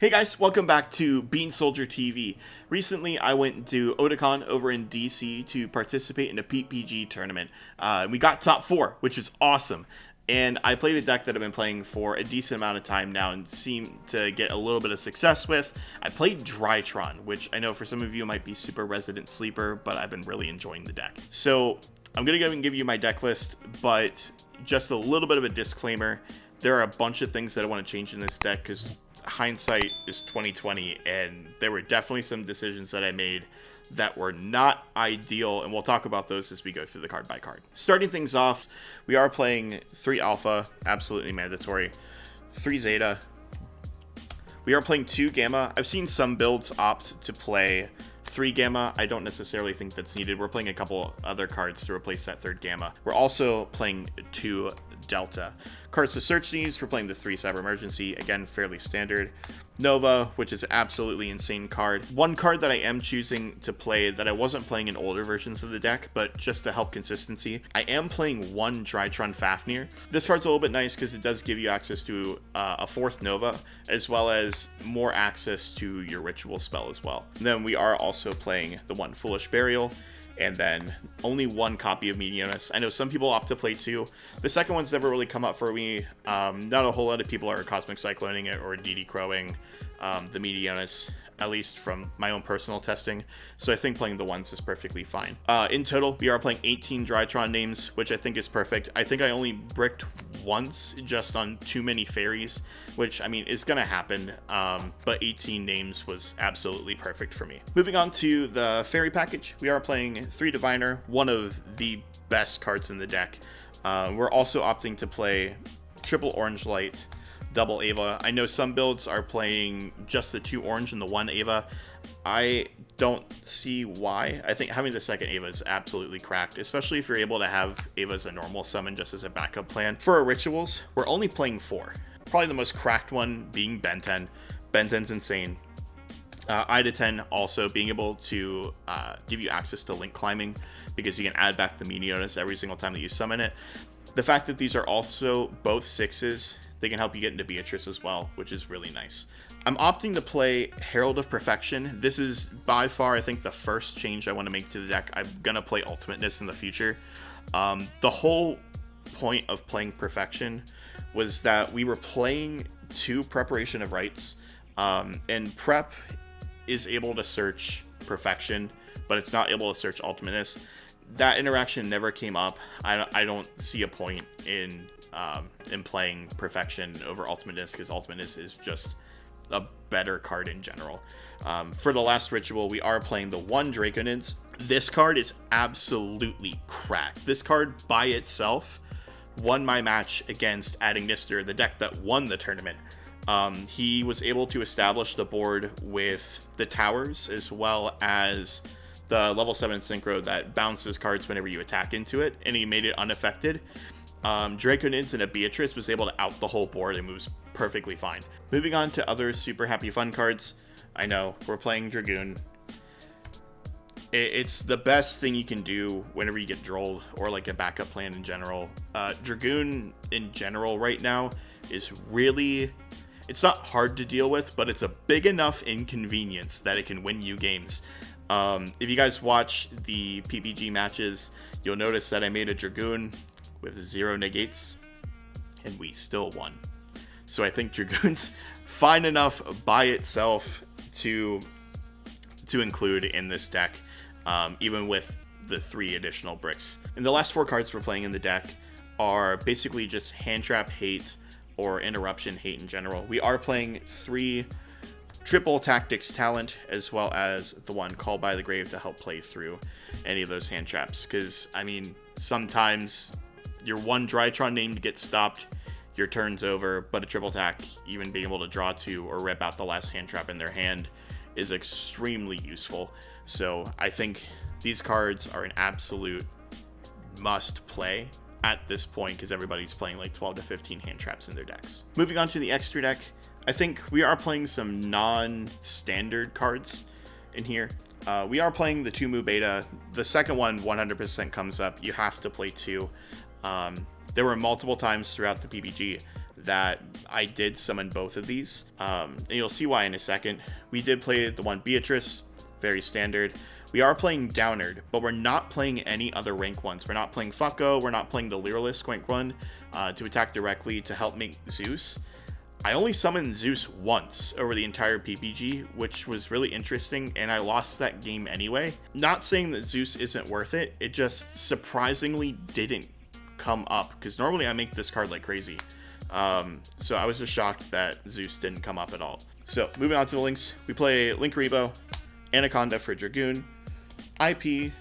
Hey guys, welcome back to Bean Soldier TV. Recently, I went to Otakon over in DC to participate in a PPG tournament. We got top 4, which is awesome. And I played a deck that I've been playing for a decent amount of time now and seem to get a little bit of success with. I played Drytron, which I know for some of you might be super resident sleeper, but I've been really enjoying the deck. So I'm going to go and give you my deck list, but just a little bit of a disclaimer. There are a bunch of things that I want to change in this deck because hindsight is 2020, and there were definitely some decisions that I made that were not ideal, and we'll talk about those as we go through the card by card. Starting things off, we are playing 3 Alpha, absolutely mandatory, 3 Zeta. We are playing 2 Gamma. I've seen some builds opt to play 3 Gamma. I don't necessarily think that's needed. We're playing a couple other cards to replace that 3rd Gamma. We're also playing 2 Delta. Cards to search these, we're playing the 3 Cyber Emergency, again, fairly standard. Nova, which is absolutely insane card. One card that I am choosing to play that I wasn't playing in older versions of the deck, but just to help consistency, I am playing 1 Drytron Fafnir. This card's a little bit nice because it does give you access to a 4th Nova, as well as more access to your ritual spell as well. And then we are also playing the 1 Foolish Burial, and then only 1 copy of Meteonus. I know some people opt to play 2. The second one's never really come up for me. Not a whole lot of people are Cosmic Cycloning it or DD Crowing the Meteonus, at least from my own personal testing. So I think playing the 1s is perfectly fine. In total, we are playing 18 Drytron names, which I think is perfect. I think I only bricked once just on too many fairies, which, I mean, is going to happen, but 18 names was absolutely perfect for me. Moving on to the fairy package, we are playing 3 Diviner, one of the best cards in the deck. We're also opting to play triple Orange Light, double Ava. I know some builds are playing just the 2 orange and the 1 Ava. I don't see why. I think having the 2nd Ava is absolutely cracked, especially if you're able to have Ava as a normal summon just as a backup plan. For our rituals, we're only playing 4. Probably the most cracked one being Ben 10. Ben 10's insane. Ida 10 also being able to give you access to link climbing because you can add back the Meteonus every single time that you summon it. The fact that these are also both 6s, they can help you get into Beatrice as well, which is really nice. I'm opting to play Herald of Perfection. This is by far, I think, the first change I want to make to the deck. I'm going to play Ultimateness in the future. The whole point of playing Perfection was that we were playing 2 Preparation of Rites, and Prep is able to search Perfection, but it's not able to search Ultimateness. That interaction never came up. I don't see a point in playing Perfection over Ultimateness because Ultimateness is just a better card in general. For the last ritual, we are playing the 1 Draconids. This card is absolutely cracked. This card by itself won my match against Adagnister, the deck that won the tournament. He was able to establish the board with the towers as well as the level 7 synchro that bounces cards whenever you attack into it, and he made it unaffected. Draconids and a Beatrice was able to out the whole board and moves perfectly fine. Moving on to other super happy fun cards. I know, we're playing Dragoon. It's the best thing you can do whenever you get drolled or like a backup plan in general. Dragoon in general right now is really, it's not hard to deal with, but it's a big enough inconvenience that it can win you games. If you guys watch the PPG matches, you'll notice that I made a Dragoon with 0 negates, and we still won. So I think Dragoon's fine enough by itself to include in this deck, even with the 3 additional bricks. And the last 4 cards we're playing in the deck are basically just Hand Trap Hate or Interruption Hate in general. We are playing 3 triple Tactics Talent, as well as the 1 Call by the Grave to help play through any of those hand traps. Because, I mean, sometimes your 1 Drytron name gets stopped, your turn's over, but a triple attack, even being able to draw 2 or rip out the last hand trap in their hand, is extremely useful. So I think these cards are an absolute must play at this point because everybody's playing like 12 to 15 hand traps in their decks. Moving on to the extra deck, I think we are playing some non-standard cards in here. We are playing the 2 Mu Beta. The second one 100% comes up. You have to play 2. There were multiple times throughout the PPG that I did summon both of these. And you'll see why in a second. We did play the one Beatrice, very standard. We are playing Downerd, but we're not playing any other rank ones. We're not playing Fucko, we're not playing the Lyrilusc rank one to attack directly to help make Zeus. I only summoned Zeus once over the entire PPG, which was really interesting, and I lost that game anyway. Not saying that Zeus isn't worth it, it just surprisingly didn't come up, because normally I make this card like crazy. So I was just shocked that Zeus didn't come up at all. So moving on to the links, we play Link Rebo, Anaconda for Dragoon, IP,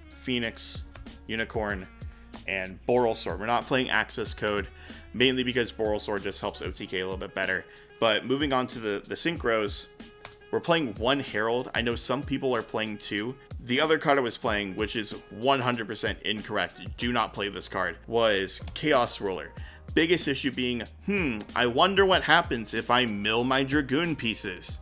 Phoenix, Unicorn, and Boral Sword. We're not playing Access Code, mainly because Boral Sword just helps OTK a little bit better. But moving on to the synchros, we're playing one Herald. I know some people are playing two. The other card I was playing, which is 100% incorrect, do not play this card, was Chaos Ruler. Biggest issue being, I wonder what happens if I mill my Dragoon pieces.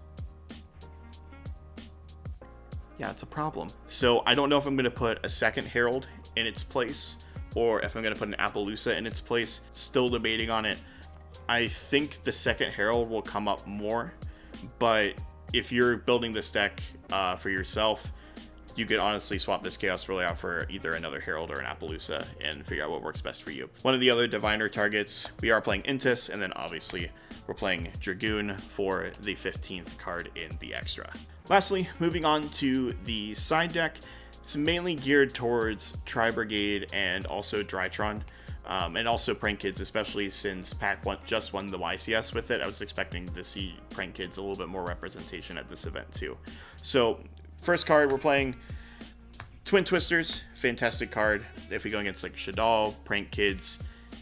Yeah, it's a problem. So I don't know if I'm going to put a second Herald in its place, or if I'm going to put an Appaloosa in its place. Still debating on it. I think the second Herald will come up more, but if you're building this deck for yourself, you could honestly swap this Chaos Ruler out for either another Herald or an Appaloosa and figure out what works best for you. One of the other Diviner targets, we are playing Intis, and then obviously we're playing Dragoon for the 15th card in the extra. Lastly, moving on to the side deck, it's mainly geared towards Tri-Brigade and also Drytron, and also Prank Kids, especially since Pack just won the YCS with it. I was expecting to see Prank Kids a little bit more representation at this event too. So first card we're playing Twin Twisters, fantastic card. If we go against like Shadal, Prank Kids,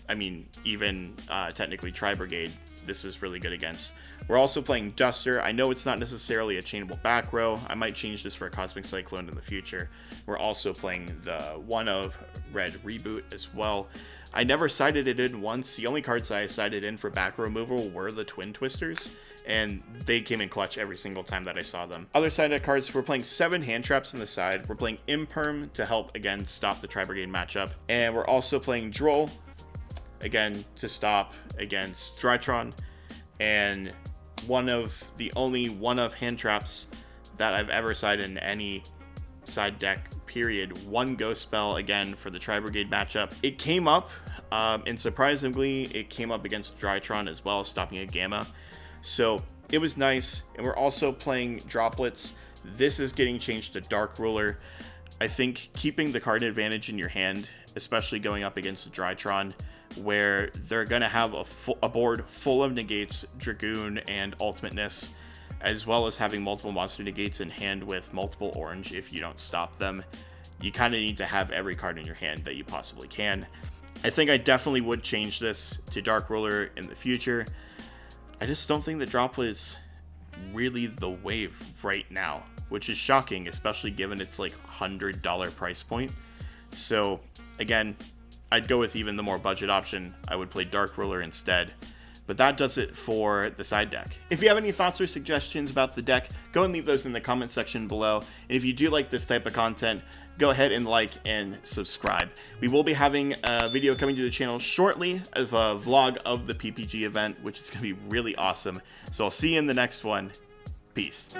I mean even technically Tri-Brigade, this is really good against. We're also playing Duster. I know it's not necessarily a chainable back row. I might change this for a Cosmic Cyclone in the future. We're also playing the one of Red Reboot as well. I never sided it in once. The only cards I sided in for back row removal were the Twin Twisters, and they came in clutch every single time that I saw them. Other side deck cards, we're playing 7 hand traps on the side. We're playing Imperm to help, again, stop the Tri-Brigade matchup. And we're also playing Droll, again, to stop against Drytron. And one of the only one-of hand traps that I've ever sided in any side deck, period. One Ghost Spell, again, for the Tri-Brigade matchup. It came up, and surprisingly, it came up against Drytron as well, stopping a Gamma. So it was nice. And we're also playing Droplets. This is getting changed to Dark Ruler. I think keeping the card advantage in your hand, especially going up against the Drytron, where they're going to have a board full of negates, Dragoon, and Ultimateness, as well as having multiple monster negates in hand with multiple orange if you don't stop them. You kind of need to have every card in your hand that you possibly can. I think I definitely would change this to Dark Ruler in the future. I just don't think the Droplet is really the wave right now, which is shocking, especially given its like $100 price point. So again, I'd go with even the more budget option. I would play Dark Ruler instead. But that does it for the side deck. If you have any thoughts or suggestions about the deck, go and leave those in the comment section below. And if you do like this type of content, go ahead and like and subscribe. We will be having a video coming to the channel shortly of a vlog of the PPG event, which is going to be really awesome. So I'll see you in the next one. Peace.